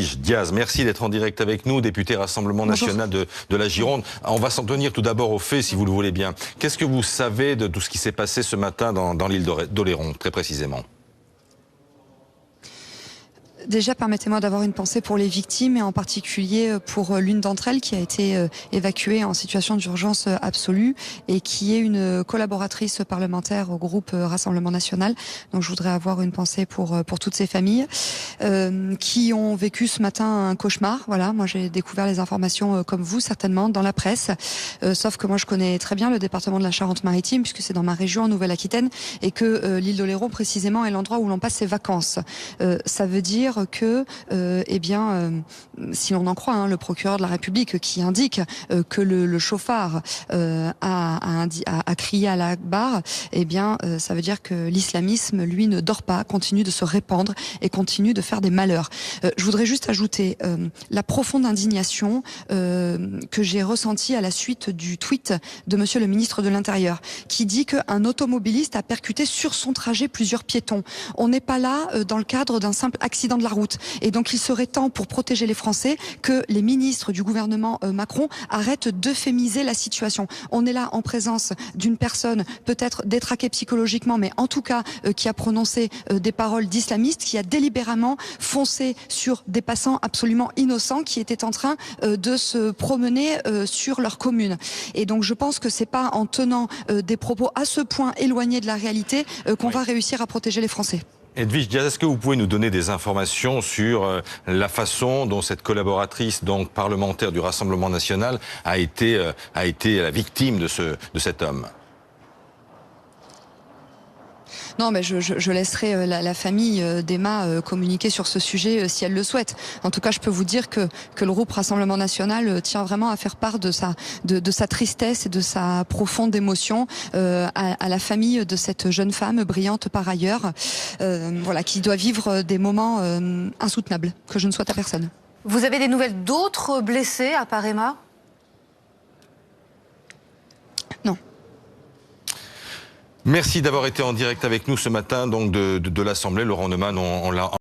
Edwige Diaz, merci d'être en direct avec nous, député Rassemblement National de la Gironde. On va s'en tenir tout d'abord aux faits, si vous le voulez bien. Qu'est-ce que vous savez de tout ce qui s'est passé ce matin dans l'île d'Oléron, très précisément ? Déjà, permettez-moi d'avoir une pensée pour les victimes et en particulier pour l'une d'entre elles qui a été évacuée en situation d'urgence absolue et qui est une collaboratrice parlementaire au groupe Rassemblement National. Donc je voudrais avoir une pensée pour toutes ces familles qui ont vécu ce matin un cauchemar. Voilà, moi j'ai découvert les informations comme vous certainement dans la presse, sauf que moi je connais très bien le département de la Charente-Maritime puisque c'est dans ma région en Nouvelle-Aquitaine et que l'île d'Oléron précisément est l'endroit où l'on passe ses vacances. Ça veut dire que, si l'on en croit le procureur de la République qui indique que le chauffard a crié à la barre, ça veut dire que l'islamisme, lui, ne dort pas, continue de se répandre et continue de faire des malheurs. Je voudrais juste ajouter la profonde indignation que j'ai ressentie à la suite du tweet de Monsieur le ministre de l'Intérieur, qui dit qu'un automobiliste a percuté sur son trajet plusieurs piétons. On n'est pas là dans le cadre d'un simple accident de la route. Et donc il serait temps, pour protéger les Français, que les ministres du gouvernement Macron arrêtent d'euphémiser la situation. On est là en présence d'une personne peut-être détraquée psychologiquement, mais en tout cas qui a prononcé des paroles d'islamistes, qui a délibérément foncé sur des passants absolument innocents qui étaient en train de se promener sur leur commune. Et donc je pense que c'est pas en tenant des propos à ce point éloignés de la réalité qu'on va réussir à protéger les Français. Edwige Diaz, est-ce que vous pouvez nous donner des informations sur la façon dont cette collaboratrice donc parlementaire du Rassemblement National a été la victime de cet homme ? Non, mais je laisserai la famille d'Emma communiquer sur ce sujet si elle le souhaite. En tout cas, je peux vous dire que le groupe Rassemblement National tient vraiment à faire part de sa tristesse et de sa profonde émotion à la famille de cette jeune femme brillante par ailleurs, qui doit vivre des moments insoutenables que je ne souhaite à personne. Vous avez des nouvelles d'autres blessés à part Emma ? Non. Merci d'avoir été en direct avec nous ce matin donc de l'Assemblée. Laurent Neumann, on l'a